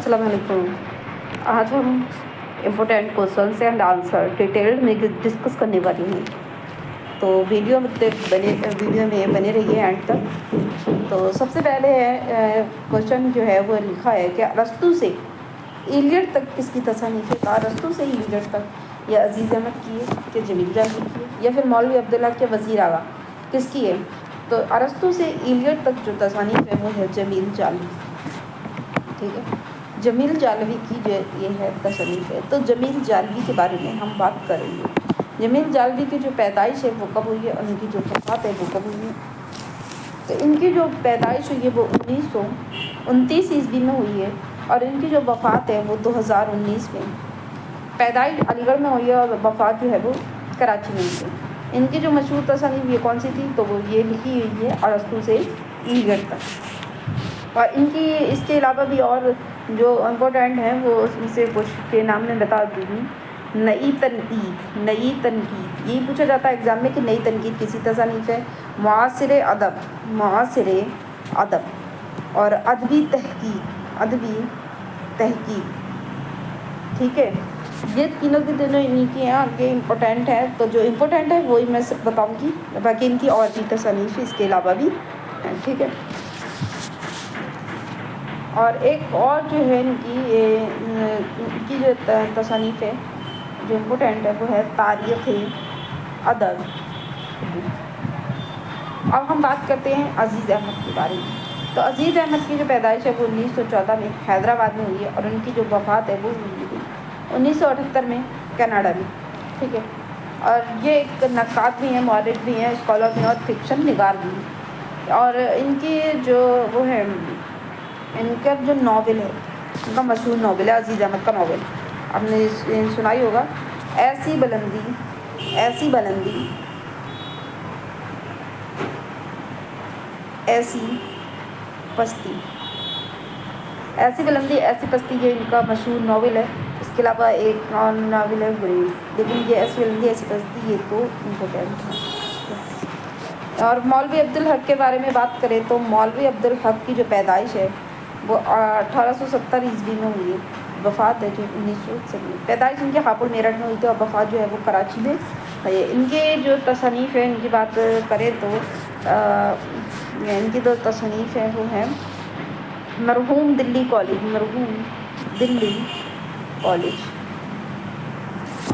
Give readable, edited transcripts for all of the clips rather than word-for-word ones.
السلام علیکم. آج ہم important questions and answer detailed میں ڈسکس کرنے والی ہیں، تو ویڈیو میں بنے رہیے اینڈ تک. تو سب سے پہلے کوشچن جو ہے وہ لکھا ہے کہ ارسطو سے ایلیٹ تک کس کی تصانیف ہے؟ ارسطو سے ایلیٹ تک یا عزیز احمد کی ہے کہ جمیل جالبی کی ہے یا پھر مولوی عبدالحق کے وزیر اعلیٰ کس کی ہے؟ تو ارسطو سے ایلیٹ تک جو تصانیف ہے وہ ہے جمیل جالبی. ٹھیک ہے، جمیل جالبی کی جو یہ ہے تصنیف ہے. تو جمیل جالبی کے بارے میں ہم بات کریں گے. جمیل جالبی کی جو پیدائش ہے وہ کب ہوئی ہے اور ان کی جو وفات ہے وہ کب ہوئی ہے؟ تو ان کی جو پیدائش ہوئی ہے وہ 1929 عیسوی میں ہوئی ہے اور ان کی جو وفات ہے وہ 2019 میں. پیدائش علی گڑھ میں ہوئی ہے اور وفات جو ہے وہ کراچی میں ہوئی ہے. ان کی جو مشہور تصانیف یہ کون سی تھی؟ تو وہ یہ لکھی ہوئی ہے ارسطو سے ایلیٹ تک. اور ان کی اس کے علاوہ بھی اور جو امپورٹینٹ ہیں وہ اس میں سے کچھ کے نام میں بتا دوں گی. نئی تنقید یہی پوچھا جاتا ہے ایگزام میں کہ نئی تنقید کسی تصانیف ہے. معاصر ادب اور ادبی تحقیق. ٹھیک ہے، یہ تینوں کی تینوں انہیں کی ہیں اور یہ امپورٹینٹ ہے. تو جو امپورٹینٹ ہے وہی میں بتاؤں گی، باقی ان کی اور بھی تصانیف اس کے علاوہ بھی ہیں. ٹھیک ہے، اور ایک اور جو ہے ان کی جو تصانیف ہے جو امپورٹینٹ ہے وہ ہے تاریخ ادب. اب ہم بات کرتے ہیں عزیز احمد کے بارے میں. تو عزیز احمد کی جو پیدائش ہے وہ 1914 میں حیدرآباد میں ہوئی ہے اور ان کی جو وفات ہے وہ 1978 میں کینیڈا میں. ٹھیک ہے، اور یہ ایک نقاد بھی ہیں، مؤرخ بھی ہیں، اسکالر بھی ہیں اور فکشن نگار بھی ہیں. اور ان کی جو وہ ہے ان کا جو ناول ہے، ان کا مشہور ناول ہے عزیز احمد کا ناول، آپ نے سنا ہی ہوگا. ایسی بلندی ایسی پستی یہ ان کا مشہور ناول ہے. اس کے علاوہ ایک اور ناول ہے گریز، لیکن یہ ایسی بلندی ایسی پستی یہ تو امپورٹینٹ ہے. اور مولوی عبدالحق کے بارے میں بات کریں تو مولوی عبدالحق کی جو پیدائش ہے وہ 1870 عیسوی میں ہوئی ہے. وفات ہے جو 1900 میں. پیدائش ان کے ہاپوڑ میرٹھ میں ہوئی تھی اور وفات جو ہے وہ کراچی میں ہے. ان کے جو تصانیف ہیں ان کی بات کریں تو ان کی جو تصانیف ہیں وہ ہیں مرحوم دلی کالج.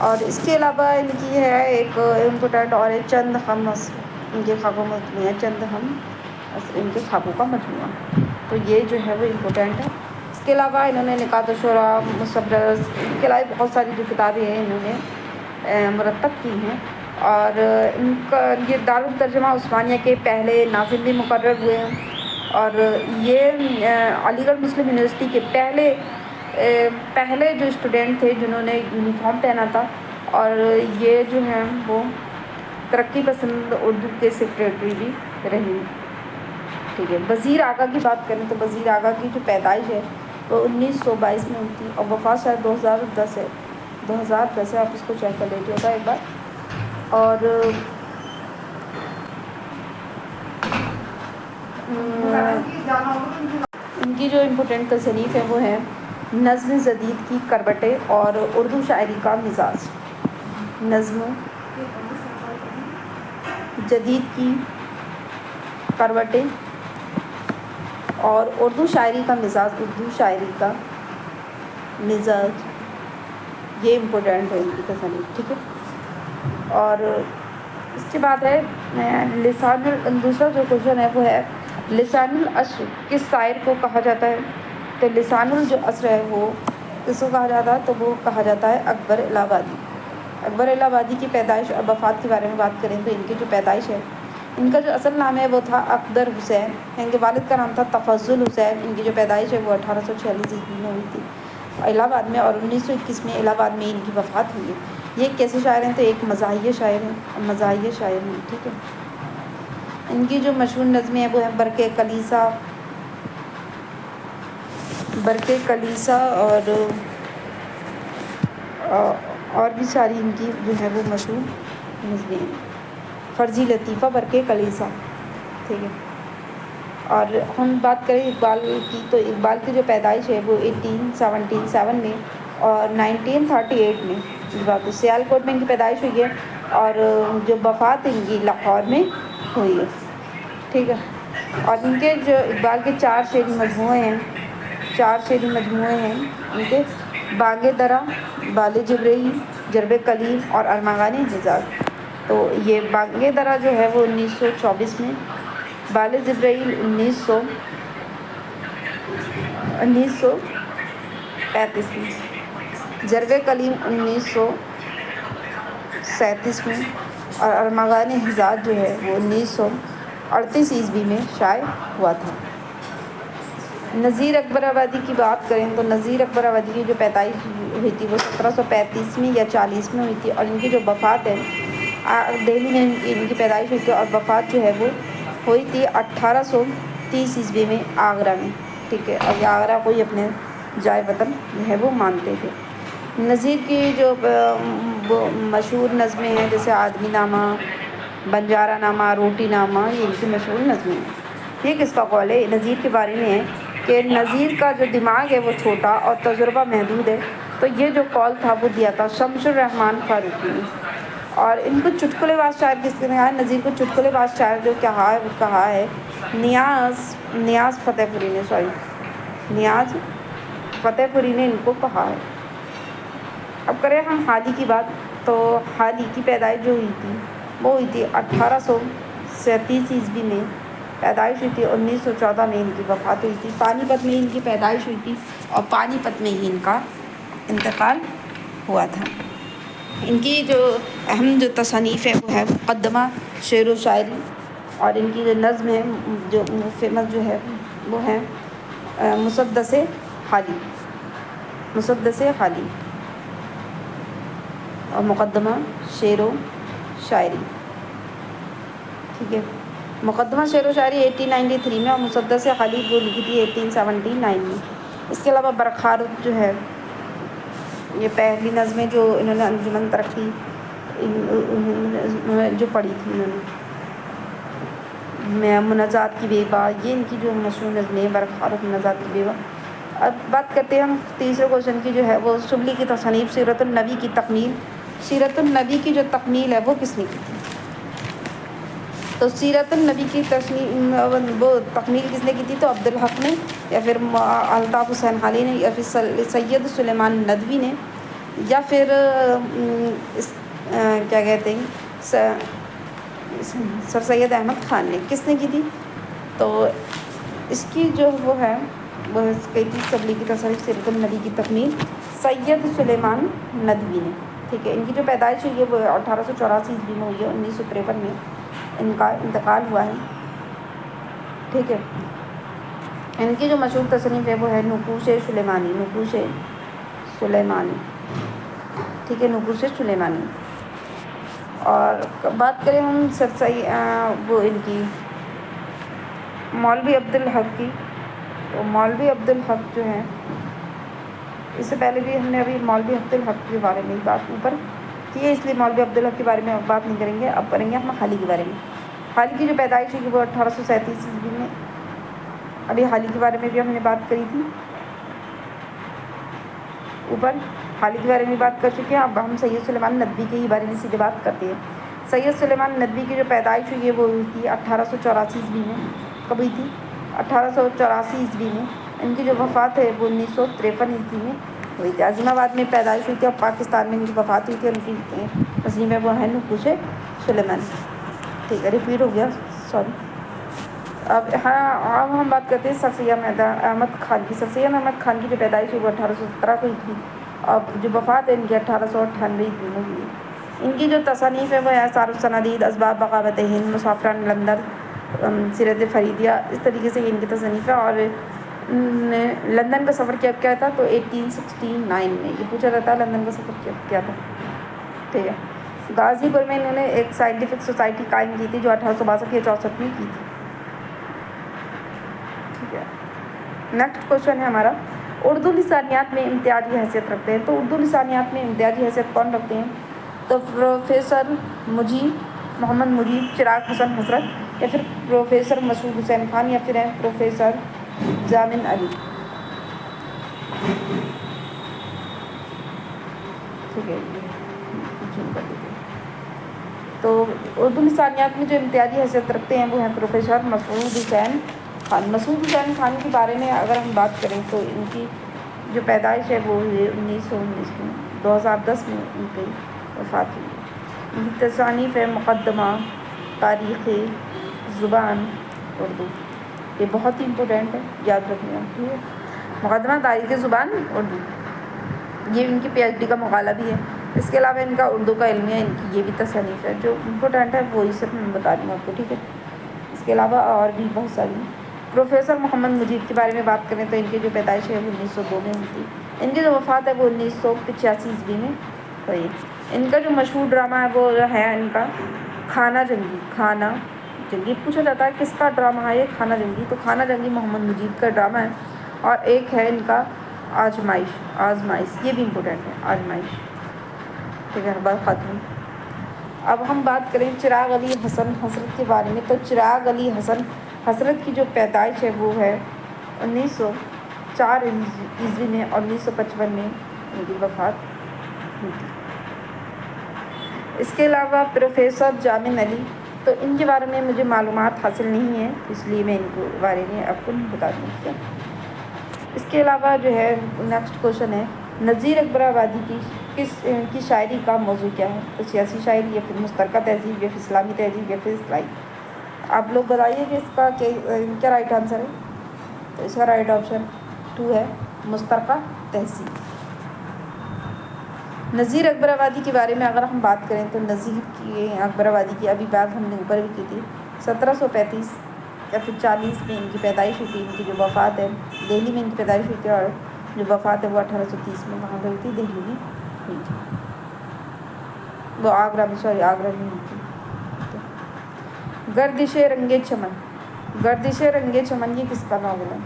اور اس کے علاوہ ان کی ہے ایک امپورٹنٹ اور چند ہم عصر ان کے خاکوں مجموعہ چند ہم عصر ان کے خاکوں کا مجموعہ. تو یہ جو ہے وہ امپورٹنٹ ہے. اس کے علاوہ انہوں نے نکات الشعراء، مصبرس، ان کے علاوہ بہت ساری جو کتابیں ہیں انہوں نے مرتب کی ہیں. اور ان کا یہ دارالترجمہ عثمانیہ کے پہلے ناظم بھی مقرر ہوئے ہیں. اور یہ علی گڑھ مسلم یونیورسٹی کے پہلے جو اسٹوڈنٹ تھے جنہوں نے یونیفارم پہنا تھا. اور یہ جو ہیں وہ ترقی پسند اردو کے سیکریٹری بھی رہی. ٹھیک ہے، وزیر آغا کی بات کریں تو وزیر آغا کی جو پیدائش ہے وہ 1922 میں ہوئی تھی اور وفات شاید 2010 ہے. آپ اس کو چیک کر لیجیے گا ایک بار. اور ان کی جو امپورٹنٹ تصنیف ہے وہ ہے نظم جدید کی کروٹیں اور اردو شاعری کا مزاج. نظم جدید کی کروٹیں اور اردو شاعری کا مزاج یہ امپورٹنٹ ہے ان کی تصنیف. ٹھیک ہے، اور اس کے بعد ہے دوسرا جو کوشچن ہے وہ ہے لسان العصر کس شاعر کو کہا جاتا ہے؟ تو لسان جو عصر ہے وہ کس کو کہا جاتا ہے؟ تو وہ کہا جاتا ہے اکبر الہ آبادی. اکبر الہ آبادی کی پیدائش اور وفات کے بارے میں بات کریں تو ان کی جو پیدائش ہے ان کا جو اصل نام ہے وہ تھا اقدر حسین. ان کے والد کا نام تھا تفضل حسین. ان کی جو پیدائش ہے وہ 1846 عیسوی میں ہوئی تھی الہ آباد میں اور 1921 میں الہ آباد میں ان کی وفات ہوئی ہے. یہ کیسے شاعر ہیں؟ تو ایک مزاحیہ شاعر ہیں. ٹھیک ہے، ان کی جو مشہور نظمیں ہیں وہ ہیں برق کلیسا اور بھی ساری ان کی جو ہے وہ مشہور نظمیں ہیں. فرزی لطیفہ برق کلیسا. ٹھیک ہے، اور ہم بات کریں اقبال کی، تو اقبال کی جو پیدائش ہے وہ 1877 میں اور 1938 میں، بات سیال کوٹ میں ان کی پیدائش ہوئی ہے، اور جو وفات ان کی لاہور میں ہوئی ہے، ٹھیک ہے۔ اور ان کے جو اقبال کے 4 شعری مجموعے ہیں، 4 شعری مجموعے ہیں ان کے: بانگ درا، بال جبریل، ضرب کلیم اور ارمغان حجاز۔ تو یہ بانگ درا جو ہے وہ 1924 میں، بال جبریل 1935 میں، ضرب کلیم 1937 میں، اور ارمغان حجاز جو ہے وہ 1938 عیسوی میں شائع ہوا تھا۔ نذیر اکبر آبادی کی بات کریں تو نذیر اکبر آبادی کی جو پیدائش ہوئی تھی وہ 1735 میں یا 40 میں ہوئی تھی، اور ان کی جو وفات ہے دہلی میں ان کی پیدائش ہوئی تھی، اور وفات جو ہے وہ ہوئی تھی 1830 عیسوی میں آگرہ میں، ٹھیک ہے۔ اور یہ آگرہ کو ہی اپنے جائے وطن جو ہے وہ مانتے تھے۔ نذیر کی جو وہ مشہور نظمیں ہیں جیسے آدمی نامہ، بنجارہ نامہ، روٹی نامہ، یہ ان کی مشہور نظمیں ہیں۔ یہ کس کا قول ہے؟ نذیر کے بارے میں ہے کہ نذیر کا جو دماغ ہے وہ چھوٹا اور تجربہ محدود ہے۔ تو یہ جو قول تھا وہ دیا تھا شمس الرحمن فاروقی نے۔ اور ان کو چٹکلے باز شاعر کس نے کہا ہے؟ نذیر کو چٹکلے باز شاعر جو کہا ہے نیاز فتح پوری نے، نیاز فتح پوری نے ان کو کہا ہے۔ اب کریں ہم حالی کی بات، تو حالی کی پیدائش جو ہوئی تھی وہ ہوئی تھی 1837 عیسوی میں پیدائش ہوئی تھی، 1914 میں ان کی وفات ہوئی تھی۔ پانی پت میں ان کی پیدائش ہوئی تھی اور پانی پت میں ہی ان کا انتقال ہوا تھا۔ ان کی جو اہم جو تصانیف ہے وہ ہے مقدمہ شعر و شاعری، اور ان کی جو نظم ہے جو فیمس جو ہے وہ ہے مسدس حالی، مسدس حالی، اور مقدمہ شعر و شاعری، ٹھیک ہے۔ مقدمہ شعر و شاعری 1893 میں، اور مسدس حالی وہ لکھی تھی 1879 میں۔ اس کے علاوہ برخارد جو ہے یہ پہلی نظمیں جو انہوں نے انجمن ترقی جو پڑھی تھی انہوں نے، مناجات کی بیوہ، یہ ان کی جو مشہور نظمیں برخارد، مناجات کی بیوہ۔ اب بات کرتے ہیں ہم تیسرے کوشچن کی جو ہے وہ شبلی کی تصانیف، سیرت النبی کی تکمیل۔ سیرت النبی کی جو تکمیل ہے وہ کس نے کی تھی؟ تو سیرت النبی کی وہ تکمیل کس نے کی تھی؟ تو عبدالحق نے، یا پھر الطاف حسین حالی نے، یا پھر سید سلیمان ندوی نے، یا پھر کیا کہتے ہیں سر سید احمد خان نے، کس نے کی تھی؟ تو اس کی جو وہ ہے وہ کہی تھی شبلی کی تصانیف سیرت النبی کی تکمیل سید سلیمان ندوی نے، ٹھیک ہے۔ ان کی جو پیدائش ہوئی ہے وہ 1884 عیسوی میں ہوئی ہے، 1953 میں ان کا انتقال ہوا ہے، ٹھیک ہے۔ ان کی جو مشہور تصنیف ہے وہ ہے نقوش سلیمانی، نقوش سلیمانی، ٹھیک ہے، نقوش سلیمانی۔ اور بات کریں ہم وہ ان کی مولوی عبدالحق کی، تو مولوی عبدالحق جو ہیں، اس سے پہلے بھی ہم نے ابھی مولوی عبدالحق کے بارے میں بات اوپر کی ہے، اس لیے مولوی عبدالحق کے بارے میں اب بات نہیں کریں گے، اب کریں گے ہم حالی کے بارے میں۔ حالی کی جو پیدائش ہوئی وہ 1837 عیسوی میں، ابھی حالی کے بارے میں بھی ہم نے بات کری تھی اوپر، حالی کے بارے میں بات کر چکے ہیں۔ اب ہم سید سلیمان ندوی کے ہی بارے میں سیدھے بات کرتے ہیں۔ سید سلیمان ندوی کی جو پیدائش ہوئی ہے وہ ہوئی تھی 1884 عیسوی میں۔ کب ہوئی تھی؟ 1884 عیسوی میں۔ ان کی جو وفات ہے وہ 1953 عیسوی میں ہوئی تھی۔ عظیم آباد میں پیدائش ہوئی تھی اور پاکستان میں ان کی وفات ہوئی تھی۔ ان کی تصنیف ہے وہ ہے نقوش سلیمان، ٹھیک ہے، ریپیٹ ہو گیا، سوری۔ اب ہم بات کرتے ہیں سر سید احمد خان کی۔ سر سید احمد خان کی جو پیدائش ہے وہ 1817 کو ہوئی تھی، اور جو وفات ہے ان کی 1898 عیسوی میں ہوئی ہے۔ ان کی جو تصانیف ہے وہ ہے آثار السنادید، اسباب بغاوت ہند، مسافران لندن، سیرت فریدیہ، اس طریقے سے ان کی تصانیف ہے۔ اور لندن کا سفر کیا تھا؟ تو 1869 میں، یہ پوچھا جاتا ہے لندن کا سفر کیا تھا، ٹھیک ہے۔ غازی پور میں انہوں نے ایک سائنٹیفک سوسائٹی قائم کی تھی جو 1862 یا 64 میں کی تھی، ٹھیک ہے۔ نیکسٹ کوشچن ہے ہمارا، اردو لسانیات میں امتیازی حیثیت رکھتے ہیں۔ تو اردو لسانیات میں امتیازی حیثیت کون رکھتے ہیں؟ تو پروفیسر محمد مجیب، چراغ حسن حسرت، یا پھر پروفیسر مسعود حسین خان یا پھر ہیں پروفیسر جامن علی. ٹھیک ہے تو اردو لسانیات میں جو امتیازی حیثیت رکھتے ہیں وہ ہیں پروفیسر مسعود حسین خان. مسعود حسین خان کے بارے میں اگر ہم بات کریں تو ان کی جو پیدائش ہے وہ 1919 میں 2010 میں ان کی وفات ہوئی. ان کی تصانیف ہے مقدمہ تاریخ زبان اردو. یہ بہت ہی امپورٹینٹ ہے، یاد رکھنا. ٹھیک ہے، مقدمہ تاریخ زبان اردو، یہ ان کی پی ایچ ڈی کا مقالہ بھی ہے. اس کے علاوہ ان کا اردو کا علمیہ، ان کی یہ بھی تصانیف ہے. جو امپورٹینٹ ہے وہی صرف میں بتا دوں آپ کو. ٹھیک ہے، اس کے علاوہ اور بھی بہت ساری. پروفیسر محمد مجید کے بارے میں بات کریں تو ان کی جو پیدائش ہے وہ 1902 میں ہوئی تھی. ان کی جو وفات ہے وہ 1985 عیسوی میں ہوئی. ان کا جو مشہور ڈرامہ ہے وہ ہے ان کا خانہ جنگی. خانہ جنگی پوچھا جاتا ہے کس کا ڈرامہ ہے یہ خانہ جنگی، تو خانہ جنگی محمد مجید کا ڈرامہ ہے. اور ایک ہے ان کا آزمائش، یہ بھی امپورٹینٹ ہے، آزمائش. ٹھیک ہے، بات خاتون. اب ہم بات کریں چراغ علی حسن حسرت کے بارے میں تو چراغ علی حسن حسرت کی جو پیدائش ہے وہ ہے 1904 عیسوی میں اور 1955 میں ان کی وفات ہوئی تھی. اس کے علاوہ پروفیسر جامن علی، تو ان کے بارے میں مجھے معلومات حاصل نہیں ہیں، اس لیے میں ان کے بارے میں آپ کو نہیں بتا دوں. اس کے علاوہ جو ہے نیکسٹ کوشچن ہے نذیر اکبر آبادی کی شاعری کا موضوع کیا ہے؟ تو سیاسی شاعری یا پھر مشترکہ تہذیب یا پھر اسلامی تہذیب یا پھر اصلاحی. آپ لوگ بتائیے کہ اس کا کیا رائٹ آنسر ہے. تو اس کا رائٹ آپشن 2 ہے، مشترکہ تہذیب. نذیر اکبر آبادی کے بارے میں اگر ہم بات کریں تو نذیر اکبر آبادی کی ابھی بات ہم نے اوپر بھی کی تھی. 1735 یا پھر 40 میں ان کی پیدائش ہوئی تھی. ان کی جو وفات ہے دہلی میں ان کی پیدائش ہوئی تھی، اور جو وفات ہے وہ 1830 میں وہاں ہوئی تھی، دہلی میں ہوئی تھی. وہ آگرہ میں ہوئی تھی. گردش رنگ چمن. گردش رنگ چمن یہ کس کا ناول ہے؟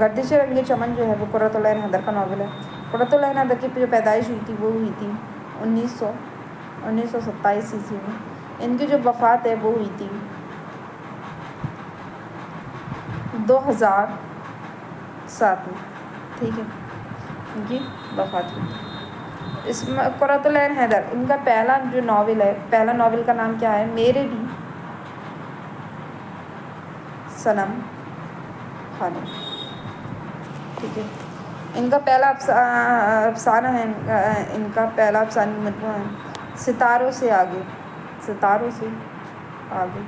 گردش رنگ چمن جو ہے وہ قرۃ العین حیدر کا ناول ہے. قرۃ العین حیدر کی جو پیدائش ہوئی تھی وہ ہوئی تھی 1927 عیسوی میں. ان کی جو وفات ہے وہ ہوئی تھی 2007 میں. ٹھیک ہے، ان کی وفات ہوئی تھی. اس میں قرۃ العین حیدر ان کا پہلا جو ناول ہے، پہلا ناول کا نام کیا ہے؟ میرے بھی صنم خانے. ٹھیک ہے، ان کا پہلا افسانہ ہے، ان کا پہلا افسانوی مجموعہ ہے ستاروں سے آگے. ستاروں سے آگے.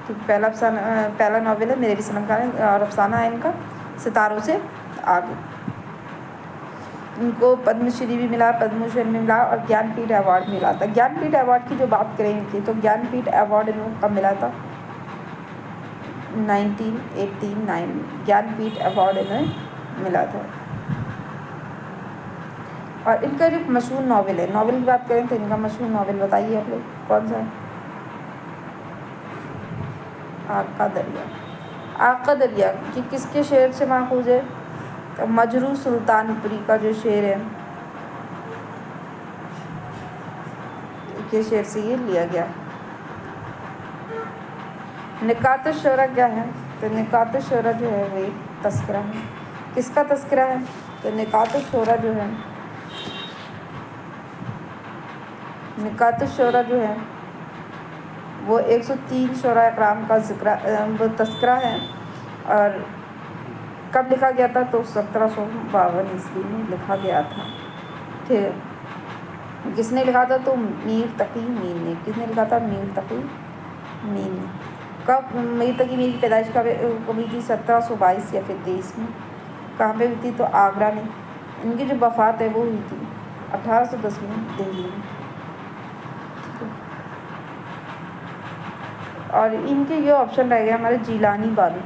ٹھیک، پہلا ناول ہے میرے بھی صنم خانے، اور افسانہ ہے ان کا ستاروں سے آگے. ان کو پدم شری بھی ملا، پدم بھوشن بھی ملا، اور گیان پیٹھ ایوارڈ ملا تھا. گیان پیٹھ ایوارڈ کی جو بات کریں ان کی تو گیان پیٹھ ایوارڈ انہیں کب ملا تھا؟ 1989 میں گیان پیٹھ ایوارڈ انہیں ملا تھا. اور ان کا جو مشہور ناول ہے، ناول کی بات کریں تو ان کا مشہور ناول بتائیے آپ لوگ کون سا ہے؟ آگ کا دریا. آگ کا دریا یہ کس کے شعر سے ماخوذ ہے؟ مجروح سلطان پوری کا جو شعر ہے کے شعر سے یہ لیا گیا. نکات الشعراء کیا ہے؟ تو نکات الشعراء جو ہے وہ ایک تذکرہ ہے. کس کا تذکرہ ہے؟ تو نکات الشعراء جو ہے، نکات الشعراء جو ہے وہ 103 شعراء اکرام کا وہ تذکرہ ہے. اور کب لکھا گیا تھا؟ تو 1752 عیسوی میں لکھا گیا تھا. ٹھیک ہے، کس نے لکھا تھا؟ تو میر تقی میر نے. کس نے لکھا تھا؟ میر تقی میر نے. کب میر تقی میر کی پیدائش کب ہوئی تھی؟ 1722 یا پھر 23 میں. کہاں پہ ہوئی تھی؟ تو آگرہ میں. ان کی جو وفات ہے وہ ہوئی تھی 1810 میں دہلی میں. اور ان کے یہ آپشن رہ گیا ہمارے جیلانی بانو.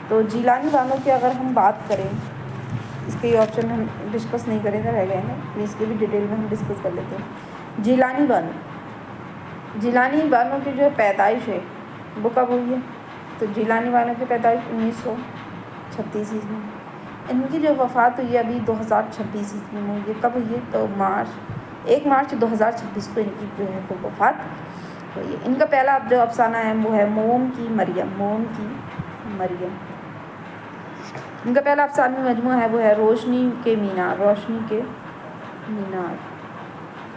تو جیلانی بانو کی اگر ہم بات کریں، اس کے یہ آپشن ہم ڈسکس نہیں کریں گے، رہ گئے ہیں، اس کے بھی ڈیٹیل میں ہم ڈسکس کر لیتے ہیں. جیلانی بانو. جیلانی بانو کی جو پیدائش ہے وہ کب ہوئی ہے؟ تو جیلانی بانو کی پیدائش 1936 عیسوی میں. ان کی جو وفات ہوئی ہے ابھی 2026 عیسوی میں ہوئی ہے. کب ہوئی ہے؟ تو مارچ 1 مارچ 2026 کو ان کی جو ہے وہ وفات ہوئی ہے۔ ان کا پہلا جو افسانہ ہے وہ ہے موم کی مریم۔ ان کا پہلا افسانوی مجموعہ ہے وہ ہے روشنی کے مینار۔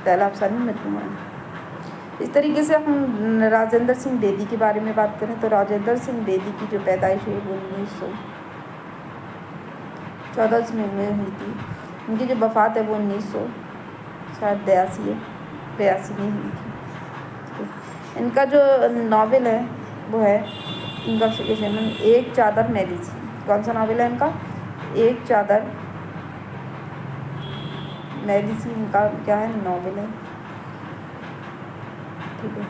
پہلا افسانوی مجموعہ ہے۔ اس طریقے سے ہم راجندر سنگھ بیدی کے بارے میں بات کریں تو راجندر سنگھ بیدی کی جو پیدائش ہے وہ 1914 میں ہوئی تھی۔ ان کی جو وفات ہے وہ 1982 میں ہوئی تھی۔ ان کا جو ناول ہے وہ ہے ان کا ایک چادر میلی سی۔ کون سا ناول ہے ان کا؟ ایک چادر میلی سی ان کا کیا ہے ناول ہے، ٹھیک ہے۔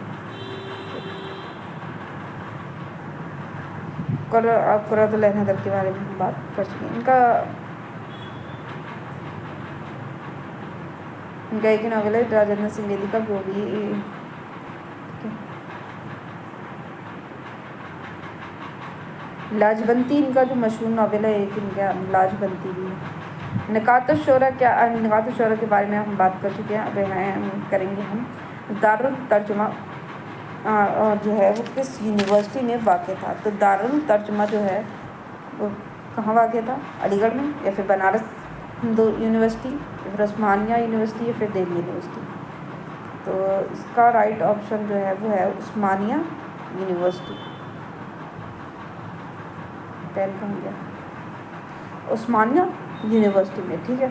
قرۃ العین حیدر کے بارے میں ہم بات کر چکے ہیں۔ ان کا ایک ناول ہے راجندر سنگھ بیدی کا وہ بھی لاجونتی ان کا جو مشہور ناول ہے، ایک ان کا لاجونتی بھی ہے۔ نکات الشعراء کے بارے میں ہم بات کر چکے ہیں، اب کریں گے ہم دارالترجمہ جو ہے وہ کس یونیورسٹی میں واقع تھا؟ تو دارالترجمہ جو ہے وہ کہاں واقع تھا؟ علی گڑھ میں، یا پھر بنارس ہندو یونیورسٹی، یا پھر عثمانیہ یونیورسٹی، یا پھر دہلی یونیورسٹی۔ تو اس کا رائٹ آپشن جو ہے وہ ہے عثمانیہ یونیورسٹی۔ پین کہاں گیا؟ عثمانیہ یونیورسٹی میں، ٹھیک ہے۔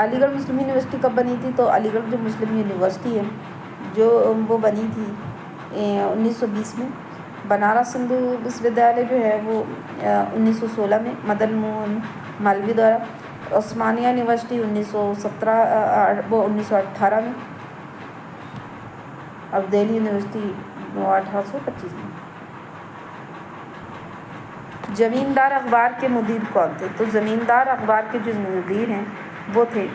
علی گڑھ مسلم یونیورسٹی کب بنی تھی؟ تو علی گڑھ جو مسلم یونیورسٹی ہے جو وہ بنی تھی 1920 میں۔ بنارس ہندو وشو ودیالیہ جو ہے وہ 1916 میں مدن موہن مالوی دوارا۔ عثمانیہ یونیورسٹی 1918 میں۔ اب دہلی یونیورسٹی 1825 میں۔ زمیندار اخبار کے مدیر کون تھے؟ تو زمیندار اخبار کے جو مدیر ہیں وہ تھے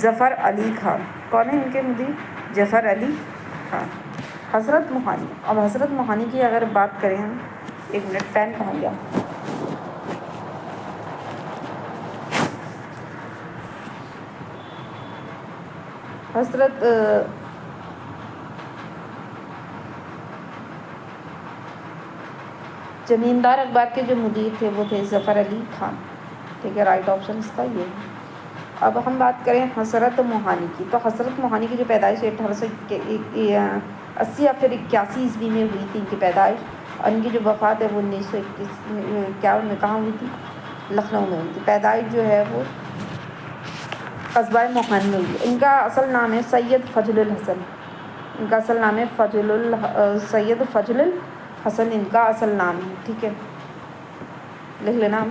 ظفر علی خان۔ کون ہے ان کے مدیر؟ ظفر علی خان۔ حضرت موہانی، اب حضرت موہانی کی اگر بات کریں ہم، ایک منٹ، پین کہاں گیا؟ حضرت زمیندار اخبار کے جو مدیر تھے وہ تھے ظفر علی خان، ٹھیک ہے۔ رائٹ آپشن اس کا یہ ہے۔ اب ہم بات کریں حضرت موہانی کی، تو حضرت موہانی کی جو پیدائش 1880 یا پھر 81 عیسوی میں ہوئی تھی ان کی پیدائش، اور ان کی جو وفات ہے وہ 1951 میں کہاں ہوئی تھی؟ لکھنؤ میں ہوئی تھی۔ پیدائش جو ہے وہ قصبہ موہان میں ہوئی ہے۔ ان کا اصل نام ہے سید فضل الحسن۔ ان کا اصل نام ہے سید فضل الحسن، ان کا اصل نام ہے، ٹھیک ہے، لکھ لینا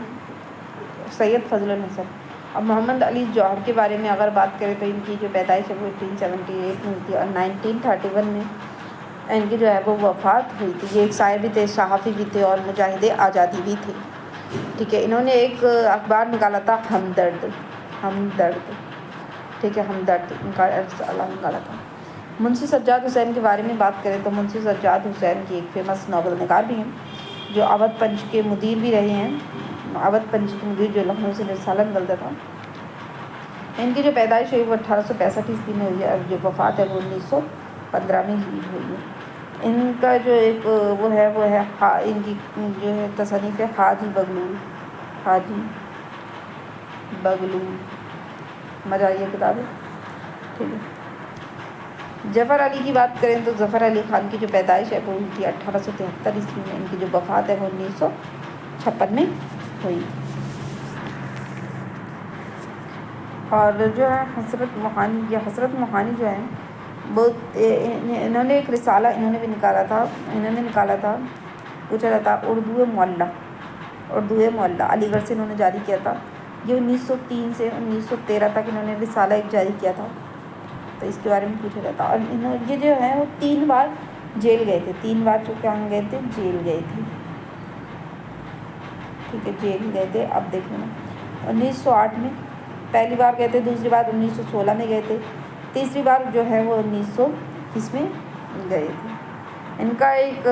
سید فضل الحسن۔ اب محمد علی جوہر کے بارے میں اگر بات کریں تو ان کی جو پیدائش ہے وہ 1878 میں ہوئی تھی، اور 1931 میں ان کی جو ہے وہ وفات ہوئی تھی۔ یہ ایک شاعر بھی تھے، صحافی بھی تھے، اور مجاہد آزادی بھی تھے، ٹھیک ہے۔ انہوں نے ایک اخبار نکالا تھا ہمدرد، ٹھیک ہے، ہمدرد ان کا نکالا تھا۔ منشی سجاد حسین کے بارے میں بات کریں تو منشی سجاد حسین کی ایک فیمس ناول نگار بھی ہیں، جو اودھ پنچ کے مدیر بھی رہے ہیں۔ اودھ پنچ کے مدیر جو لکھنؤ سے رسالہ نکلتا تھا۔ ان کی جو پیدائش ہوئی وہ 1865 عیسوی میں ہوئی ہے، اور جو وفات ہے وہ 1915 میں ہی ہوئی ہے۔ ان کا جو ایک وہ ہے ان کی جو ہے تصنیف ہے حاجی بغلول، مزہ آئی ہے کتاب ہے، ٹھیک ہے۔ ظفر علی کی بات کریں تو ظفر علی خان کی جو پیدائش ہے وہ ہوئی تھی 1873 عیسوی میں۔ ان کی جو وفات ہے وہ 1956 میں ہوئی تھی۔ اور جو ہے حضرت موہانی جو ہے وہ انہوں نے ایک رسالہ بھی نکالا تھا، پوچھا جاتا اردو معلی علی گڑھ سے انہوں نے جاری کیا تھا۔ یہ 1903 سے 1913 تک انہوں نے رسالہ ایک جاری کیا تھا، تو اس کے بارے میں پوچھا جاتا۔ اور یہ جو ہے وہ 3 بار جیل گئے تھے، 3 بار جو کیا گئے تھے؟ جیل گئے تھے، ٹھیک ہے، جیل گئے تھے۔ اب دیکھ لینا 1908 میں پہلی بار گئے تھے، دوسری بار 1916 میں گئے تھے، تیسری بار جو ہے وہ 1920 میں گئے تھے۔ ان کا ایک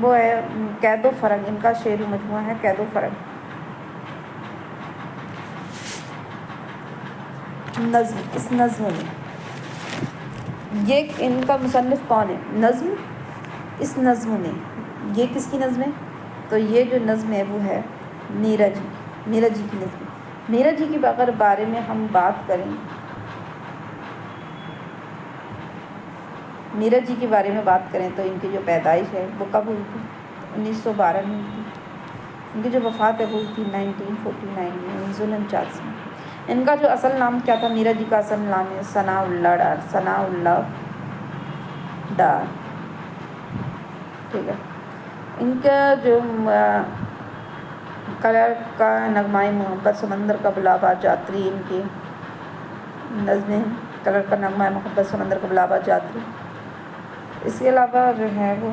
وہ ہے قید و فرنگ، ان کا شعری مجموعہ ہے قید و فرنگ۔ نظم، اس نظم میں یہ ان کا مصنف کون ہے؟ نظم، اس نظم میں یہ کس کی نظم ہے؟ تو یہ جو نظم ہے وہ ہے نیرج جی، نیرج جی کی نظم۔ نیرج جی کے اگر بارے میں ہم بات کریں، نیرج جی کے بارے میں بات کریں تو ان کی جو پیدائش ہے وہ کب ہوئی تھی؟ 1912 میں ہوئی تھی۔ ان کی جو وفات ہے وہ ہوئی تھی 1949 میں، 1949 میں۔ ان کا جو اصل نام کیا تھا؟ نیرج جی کا اصل نام ہے ثناء اللہ ڈار، ثناء اللہ ڈار، ٹھیک ہے۔ ان کا جو کلر کا نغمۂ محبت سمندر کا بلابہ جاتری ان کی نظمیں ہیں، کلر کا نغمۂ محبت سمندر کا بلابہ جاتری۔ اس کے علاوہ جو ہے وہ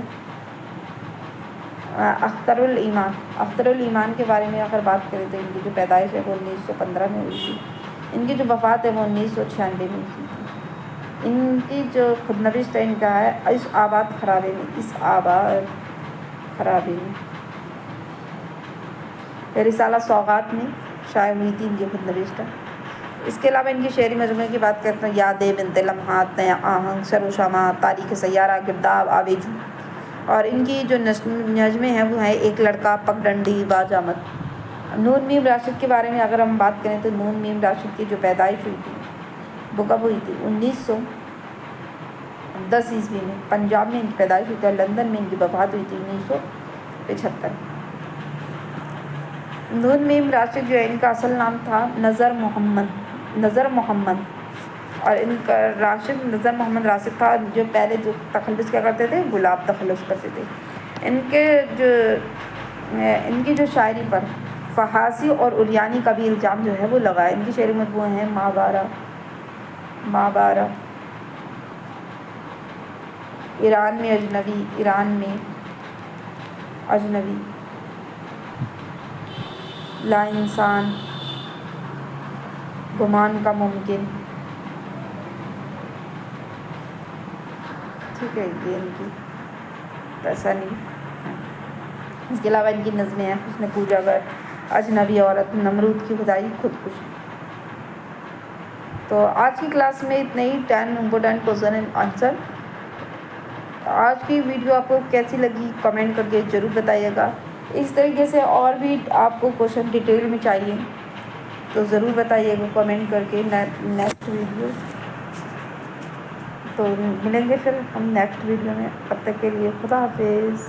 اختر الایمان، اختر الایمان کے بارے میں اگر بات کریں تو ان کی جو پیدائش ہے وہ 1915 میں ہوئی تھی۔ ان کی جو وفات ہے وہ 1996 میں ہوئی تھی۔ ان کی جو خود نوشت ہے ان کا ہے اس آباد خرابے میں، اس آباد خرابے میں، رسالہ سوغات میں شائع ہوئی تھی ان کی خود نوشت ہے۔ اس کے علاوہ ان کی شعری مجموعے کی بات کرتے ہیں، یادیں بنت لمحات، نیا آہنگ، سر و شمع، تاریخ سیارہ، گرداب، آویجو۔ اور ان کی جو نظمیں ہیں وہ ہیں ایک لڑکا، پگڈنڈی، باجامت۔ نون میم راشد کے بارے میں اگر ہم بات کریں تو نون میم راشد کی جو پیدائش ہوئی تھی وہ کب ہوئی تھی؟ 1910 عیسوی میں، پنجاب میں ان کی پیدائش ہوئی تھی اور لندن میں ان کی وفات ہوئی تھی 1975۔ نون میم راشد جو ہے ان کا اصل نام تھا نظر محمد، نظر محمد، اور ان کا راشد نظر محمد راشد تھا، جو پہلے جو تخلص کیا کرتے تھے؟ گلاب تخلص کرتے تھے۔ ان کی جو شاعری پر فحاصی اور عریانی کا بھی الزام جو ہے وہ لگا ہے۔ ان کی شعری مجموعے ہیں ماہوارہ، ماہوارہ، ایران میں اجنبی، ایران میں اجنبی، لا انسان، گمان کا ممکن، ٹھیک ہے، یہ ان کی تصانیف ہیں۔ اس کے علاوہ ان کی نظمیں ہیں حسن کوجاگر، اجنبی عورت، نمرود کی خدائی، خودکشی۔ تو آج کی کلاس میں اتنے ہی 10 امپورٹنٹ کوسچن اینڈ آنسر۔ آج کی ویڈیو آپ کو کیسی لگی کمنٹ کر کے ضرور بتائیے گا۔ اس طریقے سے اور بھی آپ کو کوسچن ڈیٹیل میں چاہیے تو ضرور بتائیے گا کمنٹ کر کے نیکسٹ ویڈیو۔ تو ملیں گے پھر ہم نیکسٹ ویڈیو میں، تب تک کے لیے خدا حافظ۔